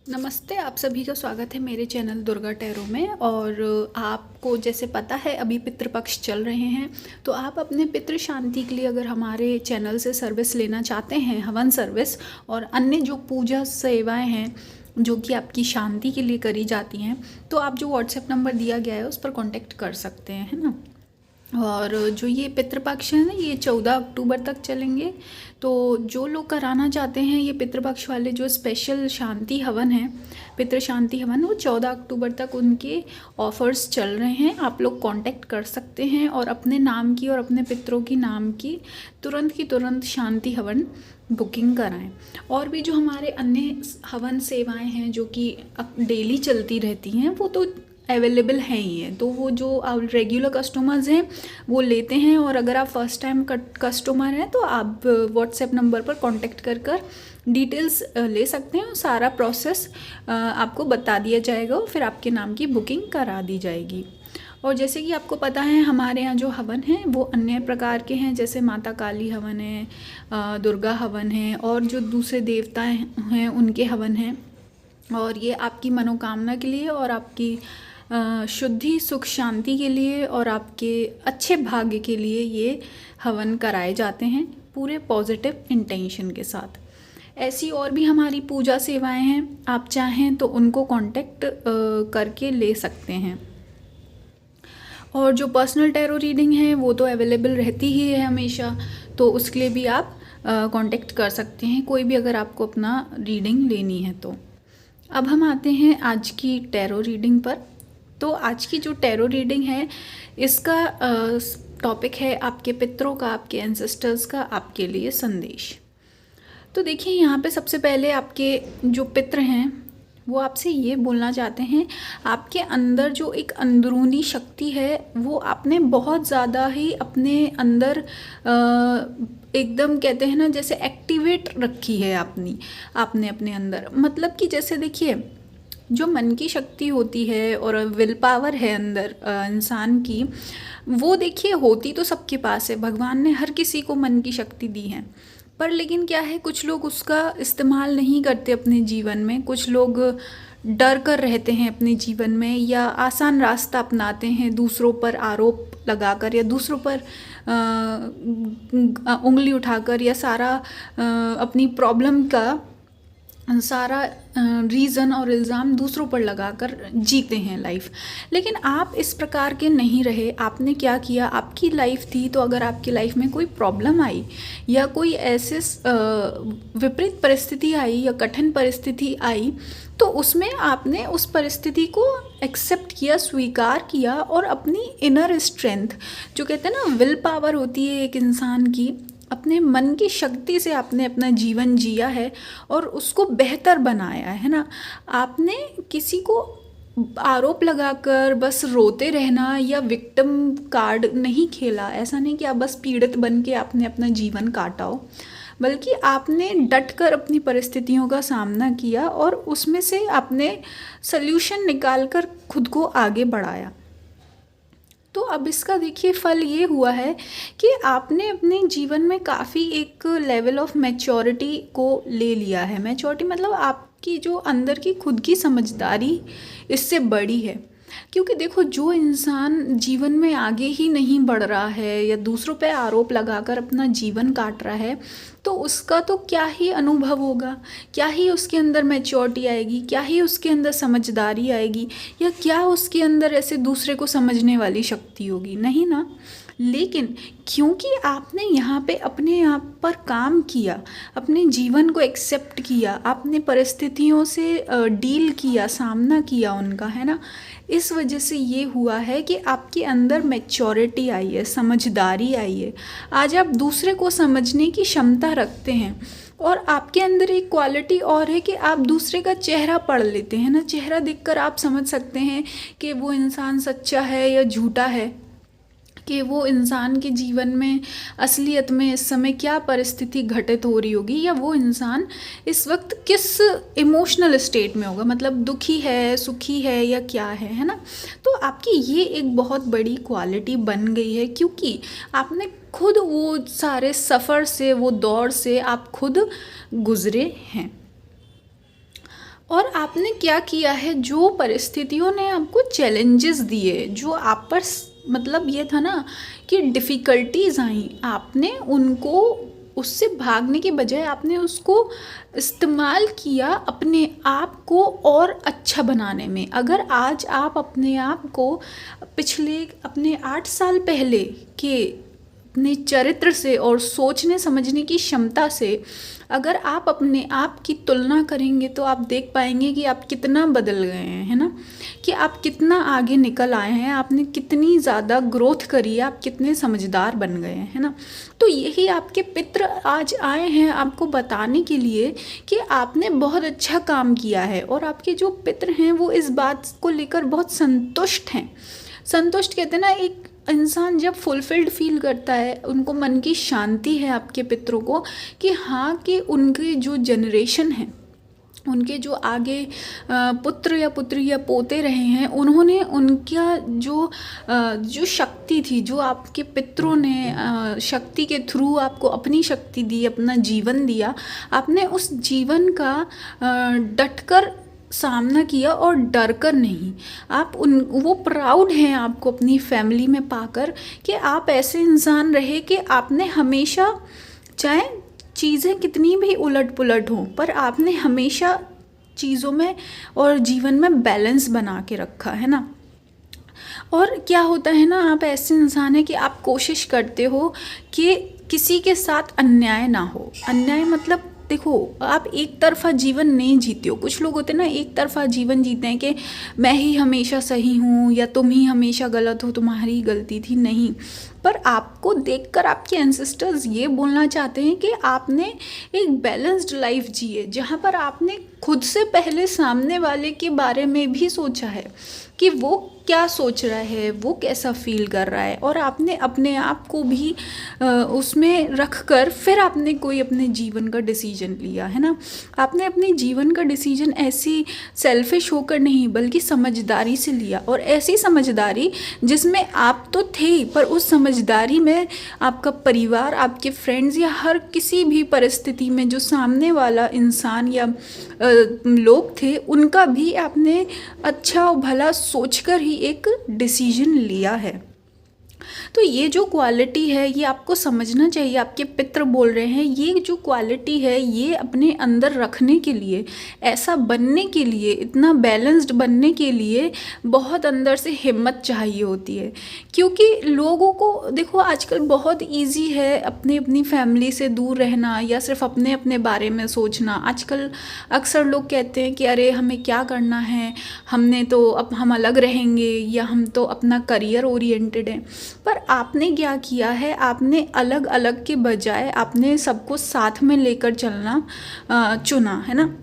नमस्ते, आप सभी का स्वागत है मेरे चैनल दुर्गा टैरो में। और आपको जैसे पता है अभी पितृपक्ष चल रहे हैं, तो आप अपने पितृ शांति के लिए अगर हमारे चैनल से सर्विस लेना चाहते हैं, हवन सर्विस और अन्य जो पूजा सेवाएं हैं जो कि आपकी शांति के लिए करी जाती हैं, तो आप जो व्हाट्सएप नंबर दिया गया है उस पर कांटेक्ट कर सकते हैं, है ना। और जो ये पितृपक्ष है ना, ये 14 अक्टूबर तक चलेंगे। तो जो लोग कराना चाहते हैं ये पितृपक्ष वाले जो स्पेशल शांति हवन है, पितृ शांति हवन, वो 14 अक्टूबर तक उनके ऑफर्स चल रहे हैं। आप लोग कांटेक्ट कर सकते हैं और अपने नाम की और अपने पितरों की नाम की तुरंत शांति हवन बुकिंग कराएं। और भी जो हमारे अन्य हवन सेवाएं हैं जो कि अब डेली चलती रहती हैं वो तो अवेलेबल हैं ही है। तो वो जो रेगुलर कस्टमर्स हैं वो लेते हैं, और अगर आप फर्स्ट टाइम कस्टमर हैं तो आप व्हाट्सएप नंबर पर कांटेक्ट कर डिटेल्स ले सकते हैं और सारा प्रोसेस आपको बता दिया जाएगा और फिर आपके नाम की बुकिंग करा दी जाएगी। और जैसे कि आपको पता है हमारे यहाँ जो हवन हैं वो अन्य प्रकार के हैं, जैसे माता काली हवन है, दुर्गा हवन है, और जो दूसरे देवता हैं उनके हवन हैं। और ये आपकी मनोकामना के लिए और आपकी शुद्धि सुख शांति के लिए और आपके अच्छे भाग्य के लिए ये हवन कराए जाते हैं पूरे पॉजिटिव इंटेंशन के साथ। ऐसी और भी हमारी पूजा सेवाएं हैं, आप चाहें तो उनको कांटेक्ट करके ले सकते हैं। और जो पर्सनल टैरो रीडिंग है वो तो अवेलेबल रहती ही है हमेशा, तो उसके लिए भी आप कांटेक्ट कर सकते हैं कोई भी अगर आपको अपना रीडिंग लेनी है तो। अब हम आते हैं आज की टैरो रीडिंग पर। तो आज की जो टैरो रीडिंग है इसका टॉपिक है आपके पितरों का, आपके एंसेस्टर्स का आपके लिए संदेश। तो देखिए यहाँ पे सबसे पहले आपके जो पितर हैं वो आपसे ये बोलना चाहते हैं, आपके अंदर जो एक अंदरूनी शक्ति है वो आपने बहुत ज़्यादा ही अपने अंदर एकदम कहते हैं ना जैसे एक्टिवेट रखी है आपने अपने अंदर। मतलब कि जैसे देखिए जो मन की शक्ति होती है और विल पावर है अंदर इंसान की, वो देखिए होती तो सबके पास है, भगवान ने हर किसी को मन की शक्ति दी है। पर लेकिन क्या है, कुछ लोग उसका इस्तेमाल नहीं करते अपने जीवन में, कुछ लोग डर कर रहते हैं अपने जीवन में, या आसान रास्ता अपनाते हैं दूसरों पर आरोप लगाकर या दूसरों पर उंगली उठाकर, या सारा अपनी प्रॉब्लम का सारा रीज़न और इल्ज़ाम दूसरों पर लगाकर जीते हैं लाइफ। लेकिन आप इस प्रकार के नहीं रहे। आपने क्या किया, आपकी लाइफ थी तो अगर आपकी लाइफ में कोई प्रॉब्लम आई या कोई ऐसे विपरीत परिस्थिति आई या कठिन परिस्थिति आई, तो उसमें आपने उस परिस्थिति को एक्सेप्ट किया, स्वीकार किया, और अपनी इनर स्ट्रेंथ जो कहते हैं ना विल पावर होती है एक इंसान की, अपने मन की शक्ति से आपने अपना जीवन जिया है और उसको बेहतर बनाया है ना। आपने किसी को आरोप लगाकर बस रोते रहना या विक्टिम कार्ड नहीं खेला। ऐसा नहीं कि आप बस पीड़ित बन के आपने अपना जीवन काटा हो, बल्कि आपने डट कर अपनी परिस्थितियों का सामना किया और उसमें से आपने सल्यूशन निकाल कर खुद को आगे बढ़ाया। तो अब इसका देखिए फल ये हुआ है कि आपने अपने जीवन में काफ़ी एक लेवल ऑफ मैच्योरिटी को ले लिया है। मैच्योरिटी मतलब आपकी जो अंदर की खुद की समझदारी इससे बड़ी है। क्योंकि देखो जो इंसान जीवन में आगे ही नहीं बढ़ रहा है या दूसरों पे आरोप लगाकर अपना जीवन काट रहा है, तो उसका तो क्या ही अनुभव होगा, क्या ही उसके अंदर मैच्योरिटी आएगी, क्या ही उसके अंदर समझदारी आएगी, या क्या उसके अंदर ऐसे दूसरे को समझने वाली शक्ति होगी, नहीं ना। लेकिन क्योंकि आपने यहाँ पे अपने आप पर काम किया, अपने जीवन को एक्सेप्ट किया, आपने परिस्थितियों से डील किया, सामना किया उनका, है ना, इस वजह से ये हुआ है कि आपके अंदर मैच्योरिटी आई है, समझदारी आई है। आज आप दूसरे को समझने की क्षमता रखते हैं, और आपके अंदर एक क्वालिटी और है कि आप दूसरे का चेहरा पढ़ लेते हैं ना। चेहरा देखकर आप समझ सकते हैं कि वो इंसान सच्चा है या झूठा है, कि वो इंसान के जीवन में असलियत में इस समय क्या परिस्थिति घटित हो रही होगी, या वो इंसान इस वक्त किस इमोशनल स्टेट में होगा, मतलब दुखी है, सुखी है, या क्या है ना। तो आपकी ये एक बहुत बड़ी क्वालिटी बन गई है, क्योंकि आपने खुद वो सारे सफ़र से, वो दौर से आप खुद गुज़रे हैं। और आपने क्या किया है, जो परिस्थितियों ने आपको चैलेंजेस दिए, जो आप पर मतलब ये था ना कि डिफ़िकल्टीज आई, आपने उनको, उससे भागने के बजाय आपने उसको इस्तेमाल किया अपने आप को और अच्छा बनाने में। अगर आज आप अपने आप को पिछले अपने 8 साल पहले के अपने चरित्र से और सोचने समझने की क्षमता से अगर आप अपने आप की तुलना करेंगे तो आप देख पाएंगे कि आप कितना बदल गए हैं, है ना, कि आप कितना आगे निकल आए हैं, आपने कितनी ज़्यादा ग्रोथ करी है, आप कितने समझदार बन गए हैं, है ना। तो यही आपके पितृ आज आए हैं आपको बताने के लिए कि आपने बहुत अच्छा काम किया है, और आपके जो पितृ हैं वो इस बात को लेकर बहुत संतुष्ट हैं। संतुष्ट कहते हैं ना, एक इंसान जब फुलफिल्ड फील करता है, उनको मन की शांति है आपके पितरों को कि हाँ, कि उनके जो जनरेशन है, उनके जो आगे पुत्र या पुत्री या पोते रहे हैं, उन्होंने उनका जो शक्ति थी, जो आपके पितरों ने शक्ति के थ्रू आपको अपनी शक्ति दी, अपना जीवन दिया, आपने उस जीवन का डटकर सामना किया और डर कर नहीं। आप वो प्राउड हैं आपको अपनी फैमिली में पाकर कि आप ऐसे इंसान रहे कि आपने हमेशा, चाहे चीज़ें कितनी भी उलट पुलट हों, पर आपने हमेशा चीज़ों में और जीवन में बैलेंस बना के रखा, है ना। और क्या होता है ना, आप ऐसे इंसान हैं कि आप कोशिश करते हो कि किसी के साथ अन्याय ना हो। अन्याय मतलब देखो, आप एक तरफा जीवन नहीं जीते हो। कुछ लोग होते हैं ना, एक तरफा जीवन जीते हैं कि मैं ही हमेशा सही हूँ या तुम ही हमेशा गलत हो, तुम्हारी गलती थी। नहीं, पर आपको देखकर आपके एंसेस्टर्स ये बोलना चाहते हैं कि आपने एक बैलेंस्ड लाइफ जी है, जहाँ पर आपने खुद से पहले सामने वाले के बारे में भी सोचा है कि वो क्या सोच रहा है, वो कैसा फील कर रहा है, और आपने अपने आप को भी उसमें रख कर फिर आपने कोई अपने जीवन का डिसीजन लिया, है ना। आपने अपने जीवन का डिसीजन ऐसी सेल्फिश होकर नहीं, बल्कि समझदारी से लिया, और ऐसी समझदारी जिसमें आप तो थे ही, पर उस समझदारी में आपका परिवार, आपके फ्रेंड्स या हर किसी भी परिस्थिति में जो सामने वाला इंसान या लोग थे, उनका भी आपने अच्छा और भला सोचकर ही एक डिसीजन लिया है। तो ये जो क्वालिटी है, ये आपको समझना चाहिए। आपके पितृ बोल रहे हैं, ये जो क्वालिटी है, ये अपने अंदर रखने के लिए, ऐसा बनने के लिए, इतना बैलेंस्ड बनने के लिए बहुत अंदर से हिम्मत चाहिए होती है। क्योंकि लोगों को देखो, आजकल बहुत इजी है अपनी अपनी फैमिली से दूर रहना या सिर्फ अपने अपने बारे में सोचना। आजकल अक्सर लोग कहते हैं कि अरे हमें क्या करना है, हमने तो अब हम अलग रहेंगे, या हम तो अपना करियर ओरिएंटेड हैं। पर आपने क्या किया है, आपने अलग अलग के बजाय आपने सबको साथ में लेकर चलना चुना, है ना,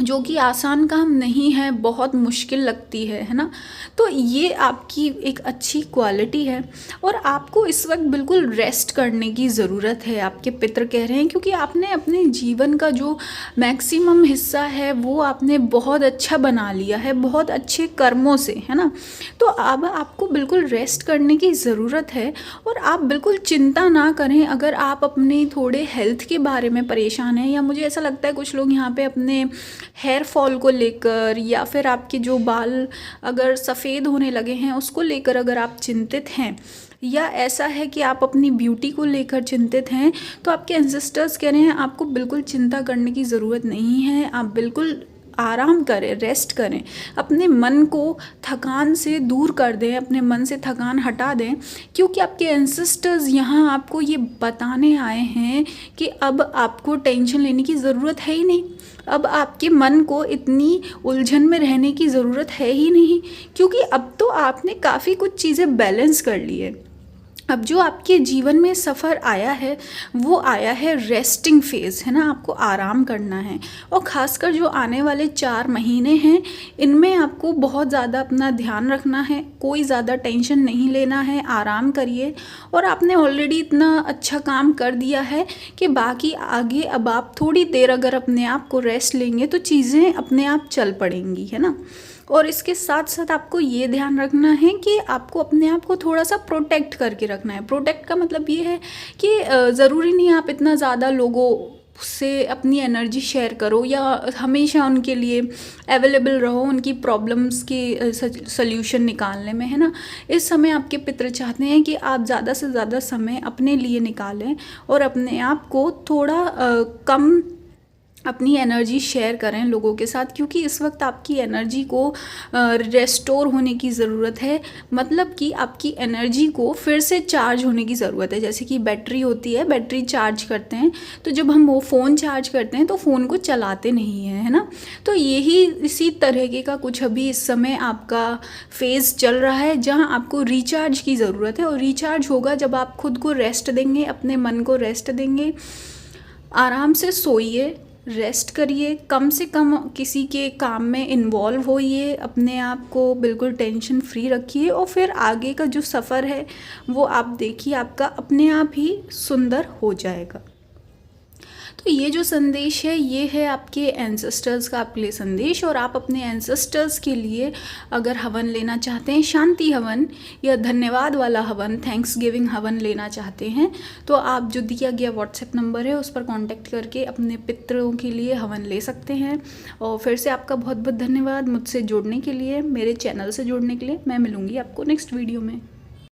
जो कि आसान काम नहीं है, बहुत मुश्किल लगती है ना। तो ये आपकी एक अच्छी क्वालिटी है, और आपको इस वक्त बिल्कुल रेस्ट करने की ज़रूरत है, आपके पितृ कह रहे हैं, क्योंकि आपने अपने जीवन का जो मैक्सिमम हिस्सा है वो आपने बहुत अच्छा बना लिया है, बहुत अच्छे कर्मों से, है ना। तो अब आपको बिल्कुल रेस्ट करने की ज़रूरत है, और आप बिल्कुल चिंता ना करें अगर आप अपने थोड़े हेल्थ के बारे में परेशान हैं, या मुझे ऐसा लगता है कुछ लोग यहाँ पे अपने हेयर फॉल को लेकर, या फिर आपके जो बाल अगर सफ़ेद होने लगे हैं उसको लेकर अगर आप चिंतित हैं, या ऐसा है कि आप अपनी ब्यूटी को लेकर चिंतित हैं, तो आपके एंसेस्टर्स कह रहे हैं आपको बिल्कुल चिंता करने की ज़रूरत नहीं है। आप बिल्कुल आराम करें, रेस्ट करें, अपने मन को थकान से दूर कर दें, अपने मन से थकान हटा दें, क्योंकि आपके एंसेस्टर्स यहाँ आपको ये बताने आए हैं कि अब आपको टेंशन लेने की ज़रूरत है ही नहीं। अब आपके मन को इतनी उलझन में रहने की ज़रूरत है ही नहीं, क्योंकि अब तो आपने काफ़ी कुछ चीज़ें बैलेंस कर ली है। अब जो आपके जीवन में सफ़र आया है वो आया है रेस्टिंग फेज़, है ना, आपको आराम करना है। और ख़ासकर जो आने वाले 4 महीने हैं, इनमें आपको बहुत ज़्यादा अपना ध्यान रखना है, कोई ज़्यादा टेंशन नहीं लेना है, आराम करिए। और आपने ऑलरेडी इतना अच्छा काम कर दिया है कि बाकी आगे अब आप थोड़ी देर अगर अपने आप को रेस्ट लेंगे तो चीज़ें अपने आप चल पड़ेंगी, है ना। और इसके साथ साथ आपको ये ध्यान रखना है कि आपको अपने आप को थोड़ा सा प्रोटेक्ट करके रखना है। प्रोटेक्ट का मतलब ये है कि ज़रूरी नहीं आप इतना ज़्यादा लोगों से अपनी एनर्जी शेयर करो या हमेशा उनके लिए अवेलेबल रहो उनकी प्रॉब्लम्स की सल्यूशन निकालने में, है ना। इस समय आपके पितृ चाहते हैं कि आप ज़्यादा से ज़्यादा समय अपने लिए निकालें और अपने आप को थोड़ा कम अपनी एनर्जी शेयर करें लोगों के साथ, क्योंकि इस वक्त आपकी एनर्जी को रेस्टोर होने की ज़रूरत है। मतलब कि आपकी एनर्जी को फिर से चार्ज होने की ज़रूरत है। जैसे कि बैटरी होती है, बैटरी चार्ज करते हैं, तो जब हम वो फ़ोन चार्ज करते हैं तो फ़ोन को चलाते नहीं हैं, है ना। तो यही इसी तरीके का कुछ अभी इस समय आपका फेज़ चल रहा है जहाँ आपको रिचार्ज की ज़रूरत है। और रिचार्ज होगा जब आप खुद को रेस्ट देंगे, अपने मन को रेस्ट देंगे, आराम से सोइए, रेस्ट करिए, कम से कम किसी के काम में इन्वॉल्व होइए, अपने आप को बिल्कुल टेंशन फ्री रखिए और फिर आगे का जो सफ़र है वो आप देखिए, आपका अपने आप ही सुंदर हो जाएगा। तो ये जो संदेश है ये है आपके एंसेस्टर्स का आपके लिए संदेश। और आप अपने एंसेस्टर्स के लिए अगर हवन लेना चाहते हैं, शांति हवन या धन्यवाद वाला हवन, थैंक्स गिविंग हवन लेना चाहते हैं, तो आप जो दिया गया व्हाट्सएप नंबर है उस पर कांटेक्ट करके अपने पितरों के लिए हवन ले सकते हैं। और फिर से आपका बहुत बहुत धन्यवाद मुझसे जुड़ने के लिए, मेरे चैनल से जुड़ने के लिए। मैं मिलूँगी आपको नेक्स्ट वीडियो में।